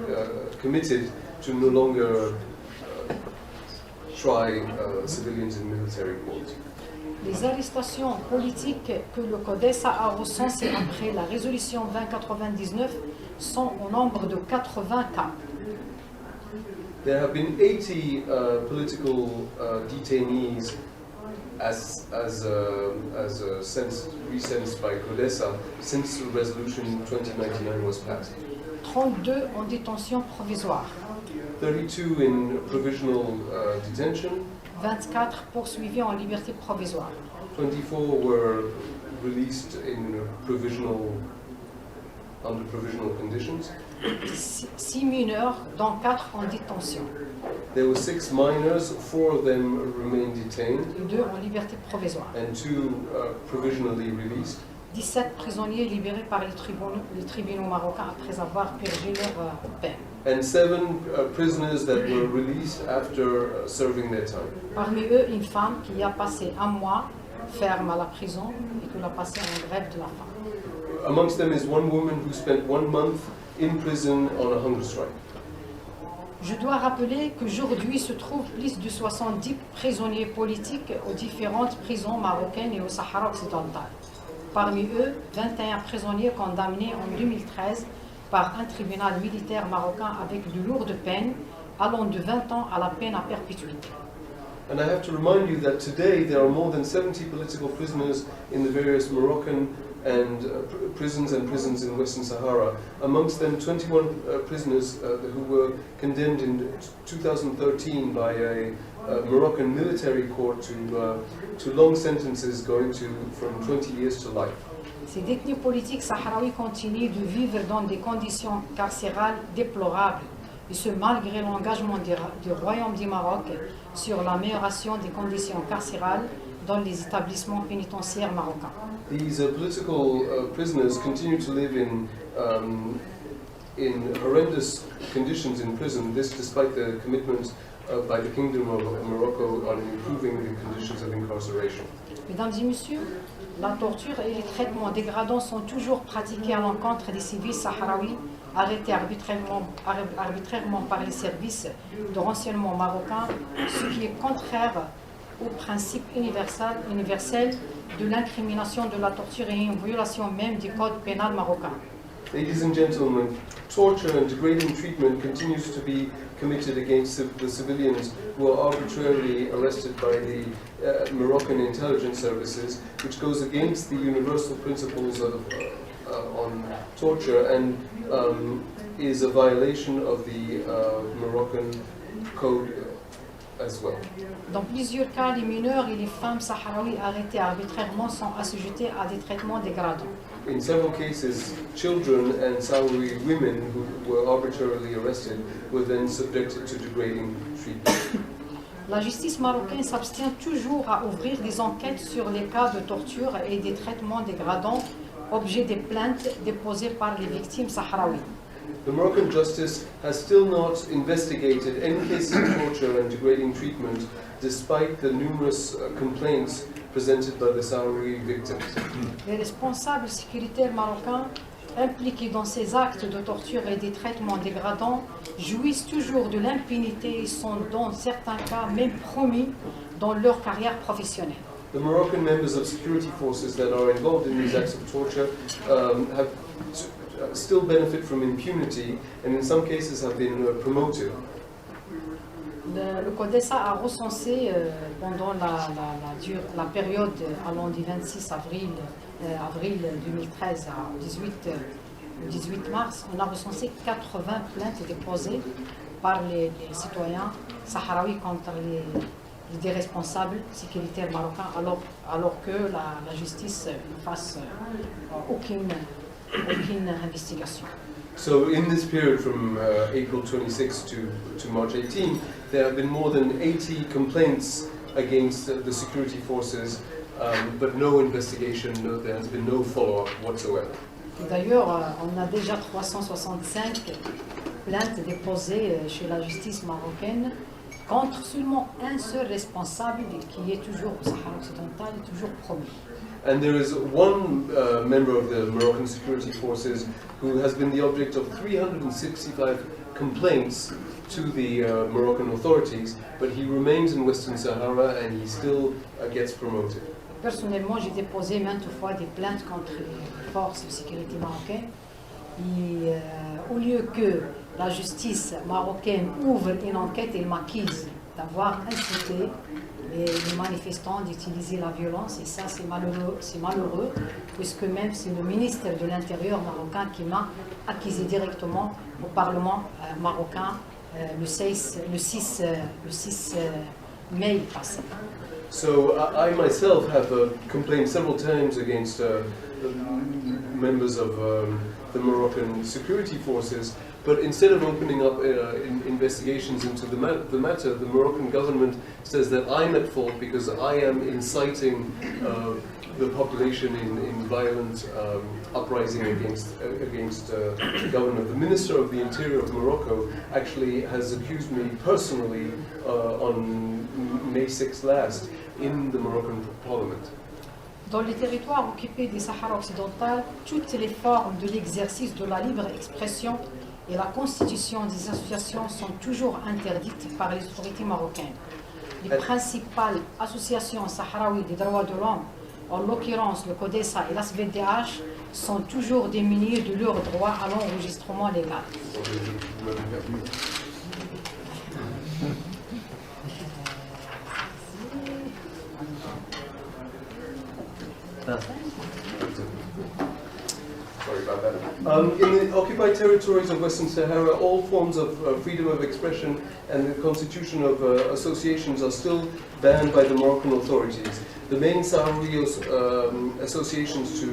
S4: committed to no longer try civilians in military courts.
S3: Les arrestations politiques que le CODES a recensées après la résolution 2099 sont au nombre de 80 cas.
S4: There have been 80 political detainees resentenced by CODESA since Resolution 2099 was passed.
S3: 32 en détention provisoire.
S4: 32 in provisional detention.
S3: 24 poursuivis en liberté provisoire.
S4: 24 were released in under provisional conditions.
S3: 6 mineurs, dont 4 en détention.
S4: There were 6 minors, 4 of them remained detained.
S3: Et 2 en liberté provisoire.
S4: And 2 provisionally released.
S3: 17 prisonniers libérés par les tribunaux marocains après avoir purgé leur peine.
S4: And 7 prisoners that were released after serving their time.
S3: Parmi eux, une femme qui a passé un mois ferme à la prison et qui l'a passé en grève de la faim.
S4: Amongst them is one woman who spent 1 month in prison on a hunger strike.
S3: Je dois rappeler qu'aujourd'hui se trouvent plus de 70 prisonniers politiques aux différentes prisons marocaines et au Sahara occidental. Parmi eux, 21 prisonniers condamnés en 2013 par un tribunal militaire marocain avec de lourdes peines, allant de 20 ans à la peine à perpétuité.
S4: And I have to remind you that today there are more than 70 political prisoners in the various Moroccan and prisons in Western Sahara. Amongst them, 21 prisoners who were condemned in 2013 by a Moroccan military court to long sentences going from 20 years to life.
S3: Ces détenus politiques sahraouis continuent de vivre dans des conditions carcérales déplorables, et ce malgré l'engagement du Royaume du Maroc sur l'amélioration des conditions carcérales dans les établissements pénitentiaires marocains.
S4: These political prisoners continue to live in in horrendous conditions in prison, this despite the commitment by the Kingdom of Morocco on improving the conditions of incarceration.
S3: Mesdames et messieurs, la torture et les traitements dégradants sont toujours pratiqués à l'encontre des civils sahraouis arrêtés arbitrairement par les services de renseignement marocains, ce qui est contraire au principe universel de l'incrimination de la torture et une violation même du code pénal marocain.
S4: Ladies and gentlemen, torture and degrading treatment continues to be committed against the civilians who are arbitrarily arrested by the Moroccan intelligence services, which goes against the universal principles on torture and is a violation of the Moroccan code as well.
S3: Dans plusieurs cas, les mineurs et les femmes sahraouis arrêtés arbitrairement sont assujettis à des traitements dégradants.
S4: In several cases, children and Saudi women who were arbitrarily arrested were then subjected to degrading treatment.
S3: La justice marocaine s'abstient toujours à ouvrir des enquêtes sur les cas de torture et des traitements dégradants, objet des plaintes déposées par les victimes sahraouis.
S4: The Moroccan justice has still not investigated any cases of torture and degrading treatment, despite the numerous complaints presented by the Sahrawi victims.
S3: Les responsables sécuritaires marocains impliqués dans ces actes de torture et des traitements dégradants jouissent toujours de l'impunité et sont dans certains cas même promis dans leur carrière professionnelle.
S4: The Moroccan members of security forces that are involved in these acts of torture have still benefit from impunity and in some cases have been promoted.
S3: Le CODESA a recensé pendant la période allant du 26 avril 2013 au 18 mars, on a recensé 80 plaintes déposées par les citoyens sahraouis contre des responsables sécuritaires marocains, alors que la justice ne fasse aucune investigation.
S4: So in this period from April 26 to March 18, there have been more than 80 complaints against the security forces, but no investigation, there has been no follow-up whatsoever.
S3: D'ailleurs, on a déjà 365 plaintes déposées chez la justice marocaine contre seulement un seul responsable qui est toujours au Sahara occidental et toujours promu.
S4: And there is one member of the Moroccan security forces who has been the object of 365 complaints to the Moroccan authorities, but he remains in Western Sahara and he still gets promoted.
S3: Personnellement, j'ai déposé maintes fois des plaintes contre les forces de sécurité marocaines. Et au lieu que la justice marocaine ouvre une enquête, elle m'accuse d'avoir incité les manifestants d'utiliser la violence, et ça c'est malheureux, puisque même c'est le ministre de l'Intérieur marocain qui m'a accusé directement au Parlement marocain le 6 mai passé.
S4: So I myself have complained several times against members of the Moroccan security forces, but instead of opening up investigations into the matter, the Moroccan government says that I'm at fault because I am inciting the population in violent uprising against the government. The Minister of the Interior of Morocco actually has accused me personally on May 6th last in the Moroccan Parliament.
S3: Dans les territoires occupés du Sahara occidental, toutes les formes de l'exercice de la libre expression et la constitution des associations sont toujours interdites par les autorités marocaines. Les principales associations sahraouies des droits de l'homme, en l'occurrence le CODESA et l'ASVDH, sont toujours démunies de leur droit à l'enregistrement légal.
S4: Sorry about that. In the occupied territories of Western Sahara, all forms of freedom of expression and the constitution of associations are still banned by the Moroccan authorities. The main Sahrawi associations to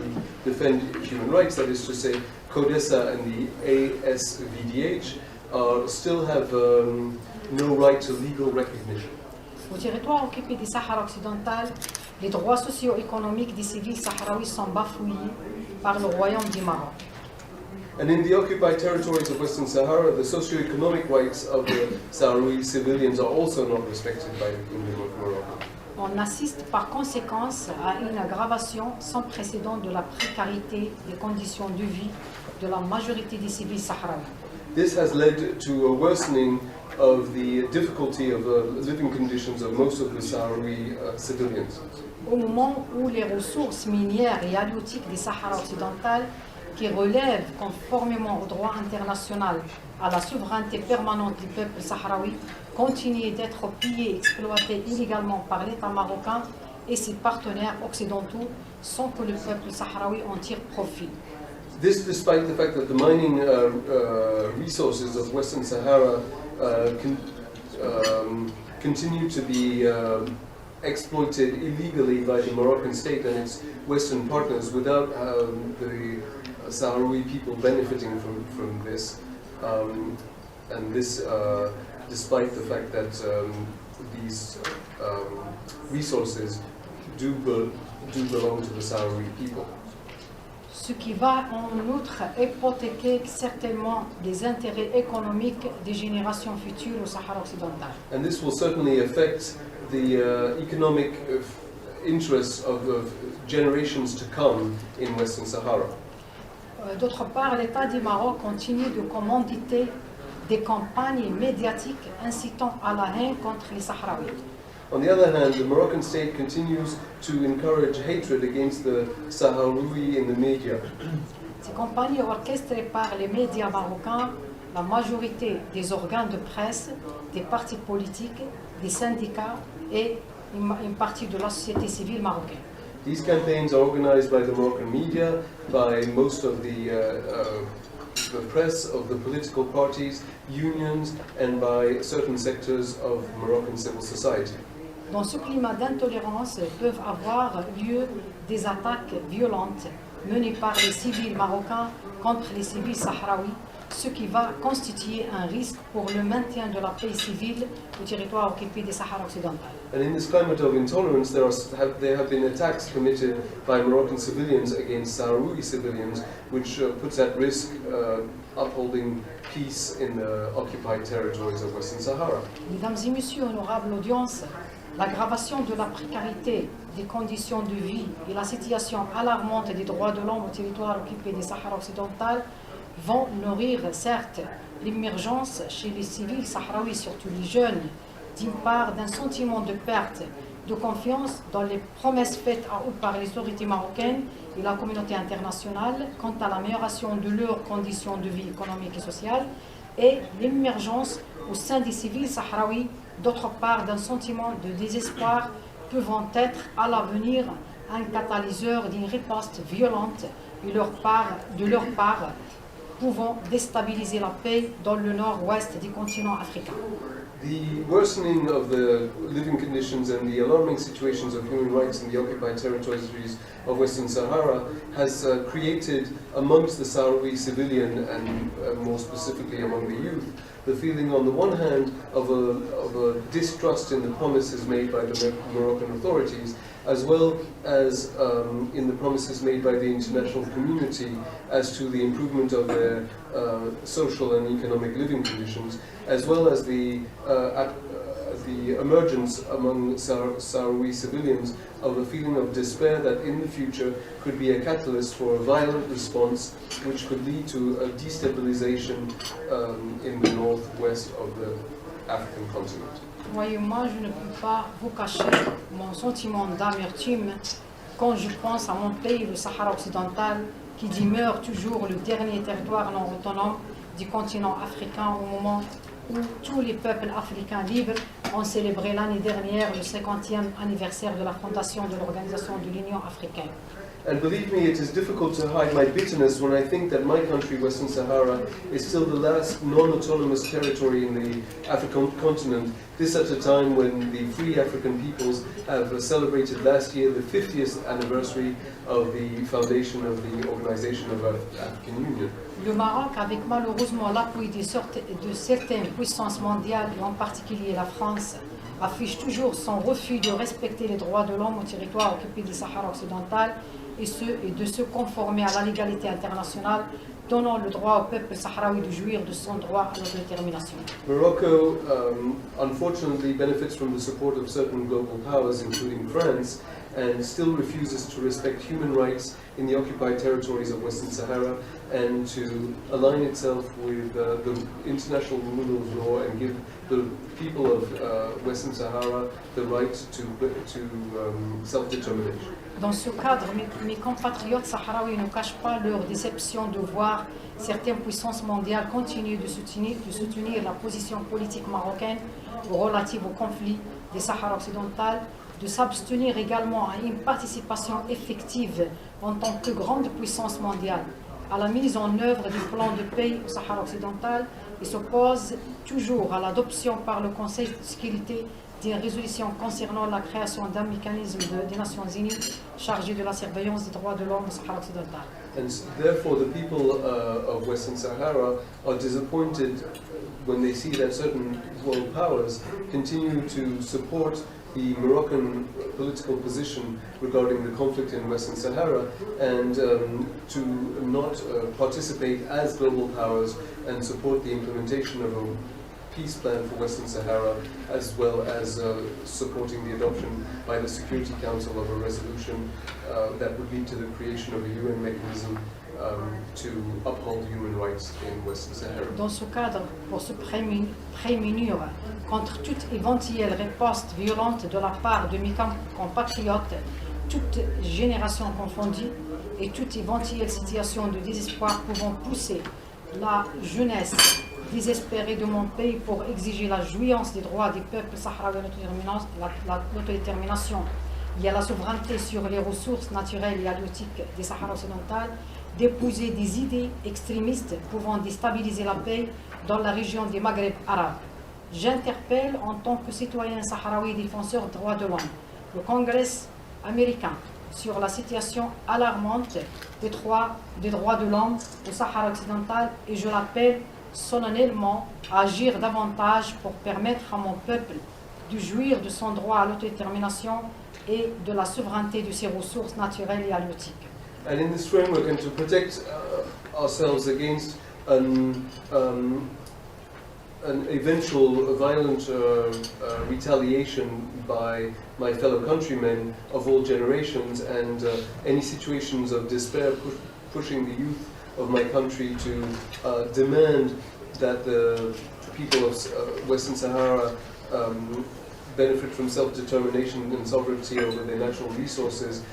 S4: defend human rights, that is to say, CODESA and the ASVDH, still have no right to legal recognition.
S3: Au territoire occupé du Sahara occidental, les droits socio-économiques des civils sahraouis sont bafouillés par le Royaume du Maroc.
S4: And in the occupied territories of Western Sahara, the socio-economic rights of the Sahrawi civilians are also not respected by the Kingdom of Morocco.
S3: On assiste par conséquence à une aggravation sans précédent de la précarité des conditions de vie de la majorité des civils sahraouis.
S4: This has led to a worsening of the difficulty of the living conditions of most of the Sahrawi civilians.
S3: Au moment où les ressources minières et halieutiques des Sahara occidental, qui relèvent conformément au droit international à la souveraineté permanente du peuple sahraoui, continuent d'être pillées et exploitées illégalement par l'État marocain et ses partenaires occidentaux sans que le peuple sahraoui en tire profit.
S4: This despite the fact that the mining resources of Western Sahara continue to be exploited illegally by the Moroccan state and its Western partners without the Sahrawi people benefiting from this. And this despite the fact that these resources do belong to the Sahrawi people.
S3: Ce qui va en outre hypothéquer certainement les intérêts économiques des générations futures au Sahara occidental.
S4: And this will certainly affect the economic interests of generations to come in Western Sahara.
S3: D'autre part, l'État du Maroc continue de commanditer des campagnes médiatiques incitant à la haine contre les Sahraouis.
S4: On the other hand, the Moroccan state continues to encourage hatred against the Sahrawi in the media.
S3: Ces campagnes orchestrées par les médias marocains, la majorité des organes de presse, des partis politiques, des syndicats et une partie de la société civile marocaine.
S4: These campaigns are organized by the Moroccan media, by most of the press, of the political parties, unions, and by certain sectors of Moroccan civil society.
S3: Dans ce climat d'intolérance peuvent avoir lieu des attaques violentes menées par les civils marocains contre les civils sahraouis, ce qui va constituer un risque pour le maintien de la paix civile au territoire occupé des Sahara occidental.
S4: And in this climate of intolerance, there have been attacks committed by Moroccan civilians against Sahrawi civilians, which puts at risk upholding peace in the occupied territories of Western Sahara.
S3: Mesdames et messieurs, honorable audience, l'aggravation de la précarité des conditions de vie et la situation alarmante des droits de l'homme au territoire occupé des Sahara occidental vont nourrir certes l'émergence chez les civils sahraouis, surtout les jeunes, d'une part d'un sentiment de perte de confiance dans les promesses faites à eux par les autorités marocaines et la communauté internationale quant à l'amélioration de leurs conditions de vie économique et sociale, et l'émergence au sein des civils sahraouis, d'autre part d'un sentiment de désespoir pouvant être à l'avenir un catalyseur d'une riposte violente de leur part pouvant déstabiliser la paix dans le nord-ouest du continent africain.
S4: The worsening of the living conditions and the alarming situations of human rights in the occupied territories of Western Sahara has created amongst the Sahrawi civilian and more specifically among the youth the feeling on the one hand of a distrust in the promises made by the Moroccan authorities, as well as in the promises made by the international community as to the improvement of their social and economic living conditions, as well as the emergence among Sahrawi civilians of a feeling of despair that in the future could be a catalyst for a violent response which could lead to a destabilization in the northwest of the African continent.
S3: Moi, je ne peux pas vous cacher mon sentiment d'amertume quand je pense à mon pays, le Sahara occidental, qui demeure toujours le dernier territoire non autonome du continent africain au moment où tous les peuples africains libres ont célébré l'année dernière le 50e anniversaire de la fondation de l'Organisation de l'Union africaine.
S4: And believe me, it is difficult to hide my bitterness when I think that my country, Western Sahara, is still the last non-autonomous territory in the African continent. This at a time when the free African peoples have celebrated last year the 50th anniversary of the foundation of the Organization of the African Union.
S3: Le Maroc, avec malheureusement l'appui de certaines puissances mondiales, et en particulier la France, affiche toujours son refus de respecter les droits de l'homme au territoire occupé du Sahara occidental et de se conformer à la légalité internationale donnant le droit au peuple sahraoui de jouir de son droit à l'autodétermination.
S4: Morocco, unfortunately, benefits from the support of certain global powers, including France, and still refuses to respect human rights in the occupied territories of Western Sahara and to align itself with the international rule of law and give the people of Western Sahara the right to self-determination.
S3: Dans ce cadre, mes compatriotes sahraouis ne cachent pas leur déception de voir certaines puissances mondiales continuer de soutenir la position politique marocaine relative au conflit des Sahara occidental, de s'abstenir également à une participation effective en tant que grande puissance mondiale à la mise en œuvre du plan de paix au Sahara occidental et s'oppose toujours à l'adoption par le Conseil de sécurité d'une résolution concernant la création d'un mécanisme des Nations Unies chargé de la surveillance des droits de l'homme au Sahara occidental.
S4: And therefore, the people of Western Sahara are disappointed when they see that certain world powers continue to support the Moroccan political position regarding the conflict in Western Sahara and to not participate as global powers and support the implementation of a peace plan for Western Sahara, as well as supporting the adoption by the Security Council of a resolution that would lead to the creation of a UN mechanism to uphold human rights in Western Sahara.
S3: Dans ce cadre, pour se prémunir contre toute éventuelle riposte violente de la part de mes compatriotes, toute génération confondue, et toute éventuelle situation de désespoir pouvant pousser la jeunesse désespérée de mon pays pour exiger la jouissance des droits des peuples sahraouis à l'autodétermination et à la souveraineté sur les ressources naturelles et halieutiques des Sahara occidental, d'épouser des idées extrémistes pouvant déstabiliser la paix dans la région des Maghreb arabes. J'interpelle en tant que citoyen sahraoui défenseur des droits de l'homme le Congrès américain sur la situation alarmante des droits de l'homme au Sahara occidental et je l'appelle solennellement à agir davantage pour permettre à mon peuple de jouir de son droit à l'autodétermination et de la souveraineté de ses ressources naturelles et halieutiques.
S4: And in this framework, and to protect ourselves against an eventual violent retaliation by my fellow countrymen of all generations and any situations of despair pushing the youth of my country to demand that the people of Western Sahara benefit from self-determination and sovereignty over their natural resources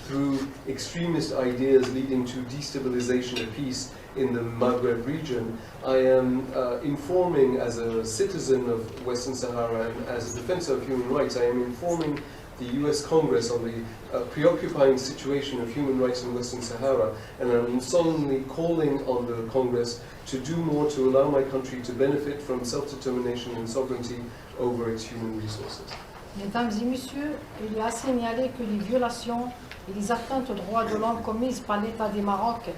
S4: through extremist ideas leading to destabilization of peace in the Maghreb region. I am informing, as a citizen of Western Sahara and as a defensor of human rights, I am informing the US Congress on the preoccupying situation of human rights in Western Sahara, and I'm solemnly calling on the Congress to do more to allow my country to benefit from self-determination and sovereignty over its human resources.
S3: Mesdames et messieurs, il est à signaler que les violations et les atteintes aux droits de l'homme commises par l'État du Maroc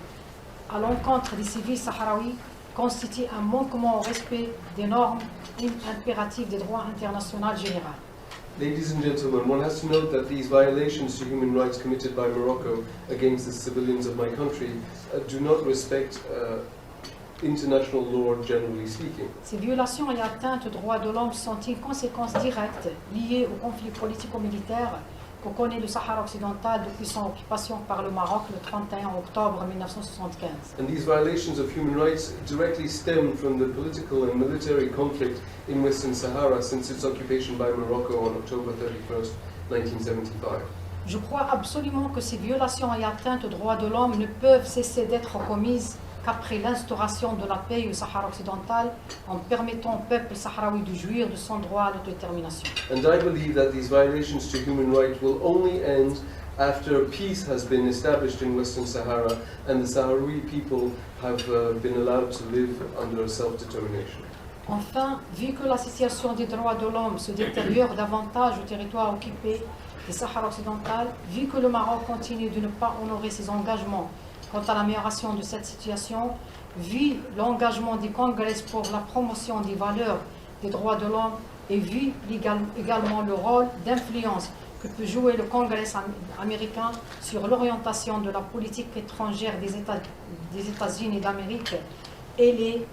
S3: à l'encontre des civils sahraouis constituent un manquement au respect des normes impératives des droits internationaux généraux.
S4: Ladies and gentlemen, one has to note that these violations to human rights committed by Morocco against the civilians of my country do not respect international law, generally speaking.
S3: Ces violations et atteintes aux droits de l'homme sont une conséquence directe liée au conflit politico-militaire que connaît le Sahara occidental depuis son occupation par le Maroc le 31 octobre 1975.
S4: And these violations of human rights directly stem from the political and military conflict in Western Sahara since its occupation by Morocco on October 31st, 1975.
S3: Je crois absolument que ces violations et atteintes aux droits de l'homme ne peuvent cesser d'être commises qu'après l'instauration de la paix au Sahara occidental en permettant au peuple sahraoui de jouir de son droit à l'autodétermination.
S4: And I believe that these violations to human rights will only end after peace has been established in Western Sahara and the Sahrawi people have been allowed to live under self-determination.
S3: Enfin, vu que la situation des droits de l'homme se détériore davantage au territoire occupé du Sahara occidental, vu que le Maroc continue de ne pas honorer ses engagements quant à l'amélioration de cette situation, vu l'engagement du Congrès pour la promotion des valeurs des droits de l'homme et vu également le rôle d'influence que peut jouer le Congrès américain sur l'orientation de la politique étrangère des États-Unis d'Amérique, elle est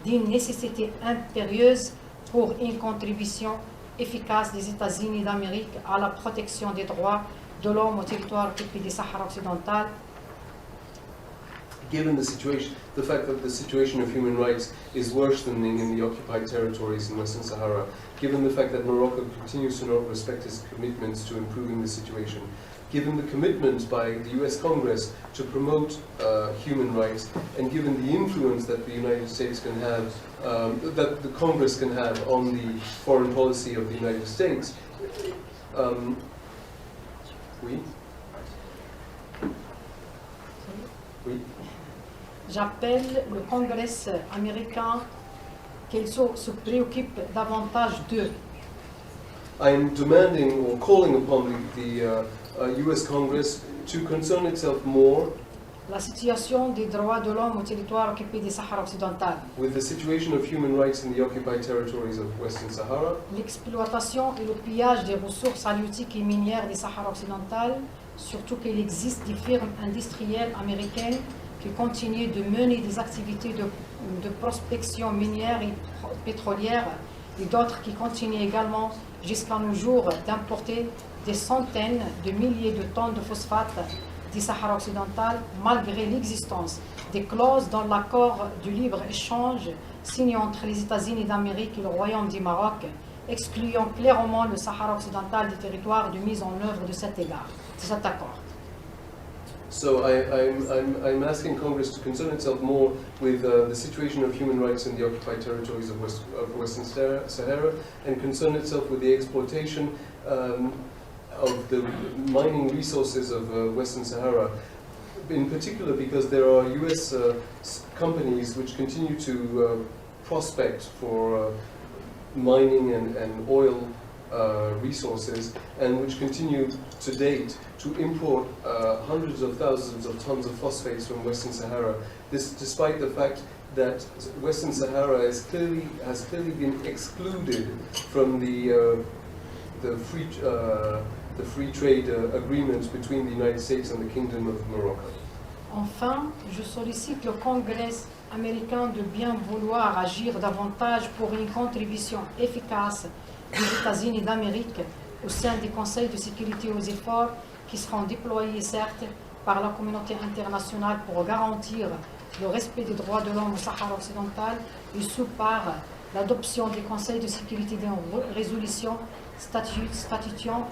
S3: d'une nécessité impérieuse pour une contribution efficace des États-Unis d'Amérique à la protection des droits de l'homme au territoire occupé du Sahara occidental.
S4: Given the fact that the situation of human rights is worsening in the occupied territories in Western Sahara, given the fact that Morocco continues to not respect its commitments to improving the situation, given the commitment by the US Congress to promote human rights, and given the influence that the United States can have, that the Congress can have on the foreign policy of the United States, oui? Oui?
S3: J'appelle le Congrès américain qu'il se préoccupe davantage d'eux.
S4: I am demanding or calling upon the US Congress to concern itself more
S3: La situation des droits de l'homme au territoire occupé du Sahara occidental.
S4: with the situation of human rights in the occupied territories of Western Sahara,
S3: L'exploitation et le pillage des ressources halieutiques et minières du Sahara occidental, surtout qu'il existe des firmes industrielles américaines qui continuent de mener des activités de prospection minière et pétrolière, et d'autres qui continuent également jusqu'à nos jours d'importer des centaines de milliers de tonnes de phosphate du Sahara occidental, malgré l'existence des clauses dans l'accord du libre-échange signé entre les États-Unis d'Amérique et le Royaume du Maroc, excluant clairement le Sahara occidental du territoire de mise en œuvre de cet accord.
S4: so I'm asking Congress to concern itself more with the situation of human rights in the occupied territories of Western Sahara, and concern itself with the exploitation of the mining resources of Western Sahara, in particular because there are US companies which continue to prospect for mining and oil resources, and which continue to date to import hundreds of thousands of tons of phosphates from Western Sahara. This despite the fact that Western Sahara has clearly been excluded from the free trade agreement between the United States and the Kingdom of Morocco.
S3: Enfin, je sollicite le Congrès américain de bien vouloir agir davantage pour une contribution efficace des États-Unis d'Amérique au sein du Conseil de sécurité aux efforts qui seront déployés certes par la communauté internationale pour garantir le respect des droits de l'homme au Sahara occidental, et sous par l'adoption du Conseil de sécurité d'une résolution statuant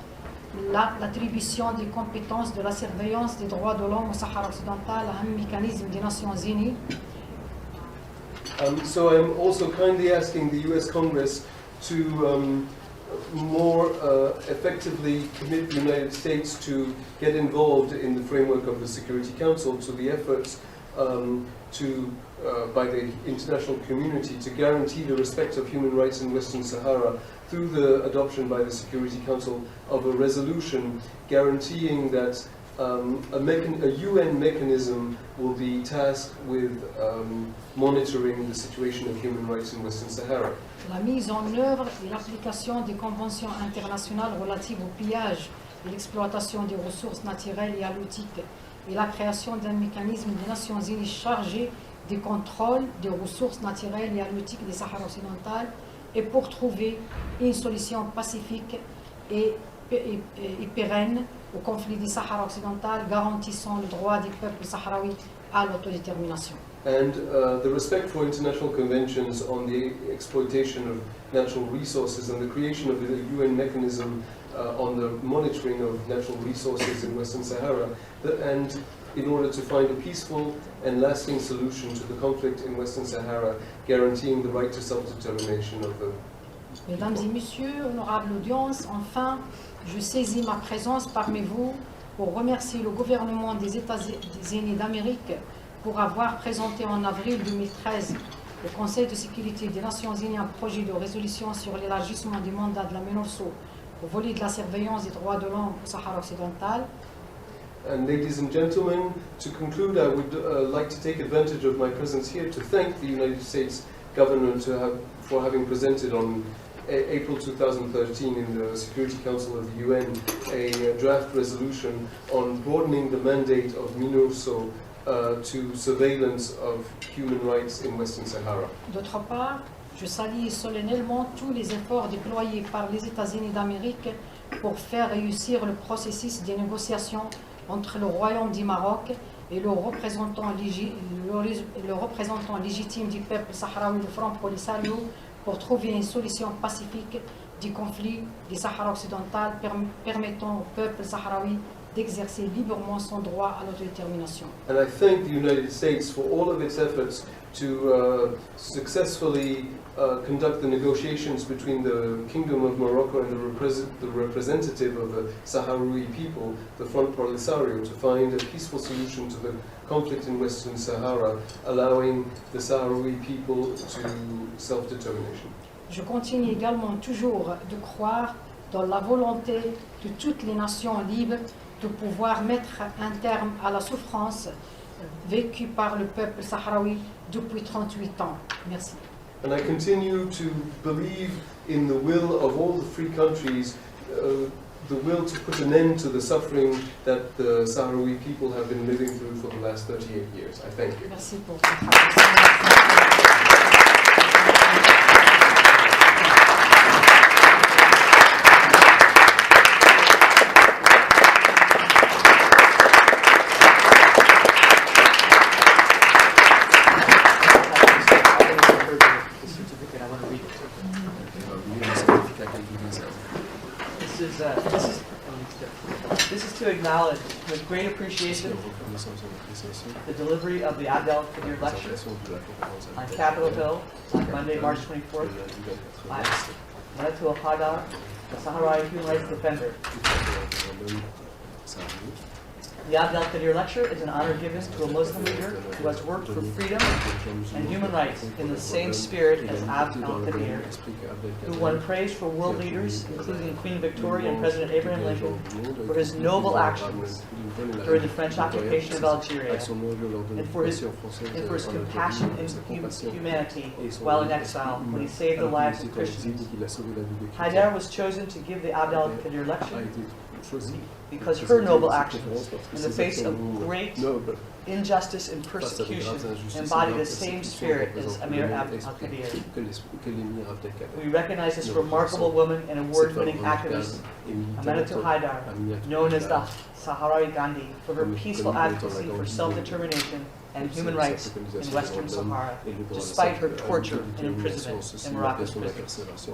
S3: l'attribution des compétences de la surveillance des droits de l'homme au Sahara occidental à un mécanisme des Nations Unies.
S4: So I'm also kindly asking the US Congress to more effectively commit the United States to get involved in the framework of the Security Council to the efforts by the international community to guarantee the respect of human rights in Western Sahara through the adoption by the Security Council of a resolution guaranteeing that a UN mechanism will be tasked with monitoring the situation of human rights in Western Sahara.
S3: La mise en œuvre et l'application des conventions internationales relatives au pillage et l'exploitation des ressources naturelles et halieutiques et la création d'un mécanisme des Nations Unies chargé du contrôle des ressources naturelles et halieutiques du Sahara occidental, et pour trouver une solution pacifique et pérenne au conflit du Sahara occidental, garantissant le droit des peuples sahraouis à l'autodétermination.
S4: And the respect for international conventions on the exploitation of natural resources and the creation of a UN mechanism on the monitoring of natural resources in Western Sahara, and in order to find a peaceful and lasting solution to the conflict in Western Sahara, guaranteeing the right to self-determination of the...
S3: Mesdames et messieurs, honorable audience, enfin, je saisis ma présence parmi vous pour remercier le gouvernement des États-Unis d'Amérique pour avoir présenté en avril 2013 au Conseil de sécurité des Nations Unies un projet de résolution sur l'élargissement du mandat de la MINURSO au volet de la surveillance des droits de l'homme au Sahara occidental.
S4: And ladies and gentlemen, to conclude, I would like to take advantage of my presence here to thank the United States government for having presented on April 2013 in the Security Council of the UN a draft resolution on broadening the mandate of MINURSO to surveillance of human rights in Western Sahara.
S3: D'autre part, je salue solennellement tous les efforts déployés par les États-Unis d'Amérique pour faire réussir le processus des négociations entre le Royaume du Maroc et le représentant légitime du peuple sahraoui, le Front Polisario, pour trouver une solution pacifique du conflit du Sahara occidental permettant au peuple sahraoui d'exercer librement son droit à l'autodétermination.
S4: And I thank the United States for all of its efforts to successfully conduct the negotiations between the Kingdom of Morocco and the representative of the Sahrawi people, the Front Polisario, to find a peaceful solution to the conflict in Western Sahara, allowing the Sahrawi people to self-determination.
S3: Je continue également toujours de croire dans la volonté de toutes les nations libres de pouvoir mettre un terme à la souffrance vécue par le peuple sahraoui depuis 38 ans. Merci.
S4: And I continue to believe in the will of all the free countries, the will to put an end to the suffering that the Sahrawi people have been living through for the last 38 years. I thank you.
S3: Merci pour votre attention.
S1: This is to acknowledge with great appreciation the delivery of the Abdel Kadir lecture on Capitol Hill on Monday, March 24th by Ameinto Haidar, the Sahrawi human rights defender. The Abdel Kadir lecture is an honor given to a Muslim leader who has worked for freedom and human rights in the same spirit as Abdel Kadir, who won praise for world leaders, including Queen Victoria and President Abraham Lincoln, for his noble actions during the French occupation of Algeria, and for his compassion and humanity while in exile when he saved the lives of Christians. Haidar was chosen to give the Abdel Kadir lecture because her noble actions in the face of great injustice and persecution embody the same spirit as Amir al-Kadir. We recognize this remarkable woman and award-winning activist, Ameinto Haidar, known as the Sahrawi Gandhi, for her peaceful advocacy for self-determination and human rights in Western Sahara, despite her torture and imprisonment in Morocco's prisons.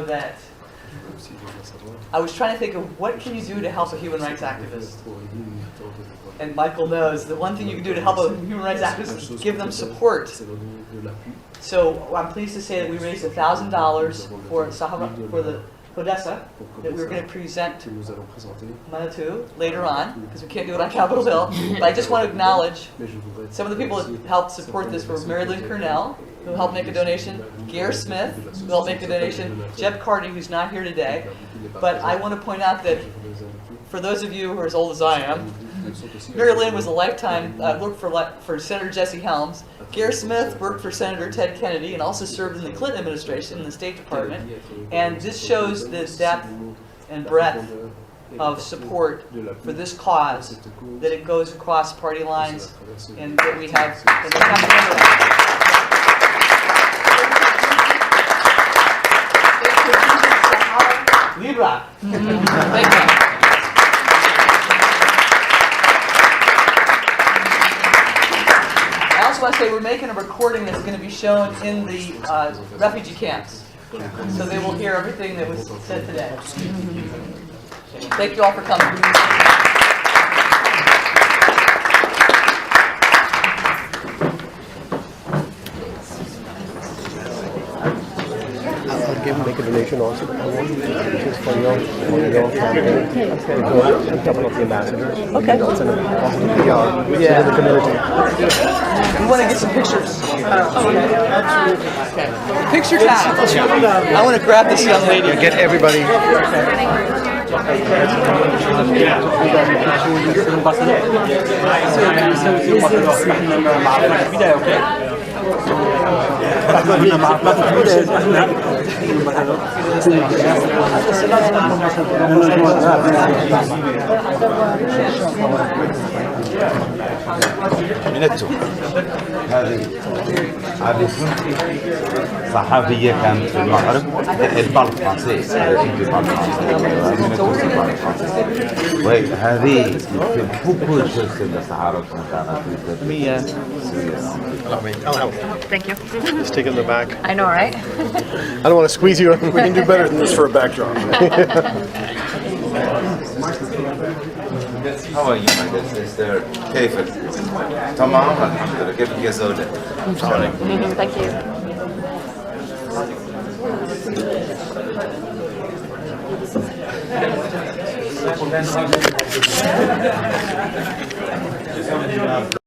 S1: That I was trying to think of what can you do to help a human rights activist, and Michael knows the one thing you can do to help a human rights activist is give them support. So I'm pleased to say that we raised $1,000 for the Podessa that we were going to present to Ameinto later on, because we can't do it on Capitol Hill. But I just want to acknowledge some of the people that helped support this were Mary Lynn Cornell, who helped make a donation, Gare Smith, who helped make a donation, Jeb Carty, who's not here today. But I want to point out that for those of you who are as old as I am, Mary Lynn was a lifetime, worked for Senator Jesse Helms. Gare Smith worked for Senator Ted Kennedy and also served in the Clinton administration in the State Department. And this shows the depth and breadth of support for this cause, that it goes across party lines, and that we have. Libra. Thank you. I also want to say we're making a recording that's going to be shown in the refugee camps, so they will hear everything that was said today. Thank you all for coming.
S5: Make it information also to come in, which is for your campaign. A couple of the ambassadors.
S1: Okay.
S5: It's an awesome PR within the community.
S1: We want to get some pictures. Picture time. I want to grab this young lady.
S5: Get everybody.
S6: أمينتو هذه صحفية كانت في المغرب البال فرانسيس وهذه beaucoup de choses sur le Sahara
S7: Thank you.
S5: Just take it in the back.
S7: I know, right?
S5: I don't want to squeeze you. We can do better than this for a backdrop.
S6: How are you, my dear sister? كيفك؟ تمام الحمد لله. كيفك يا زوجة؟
S7: Thank you.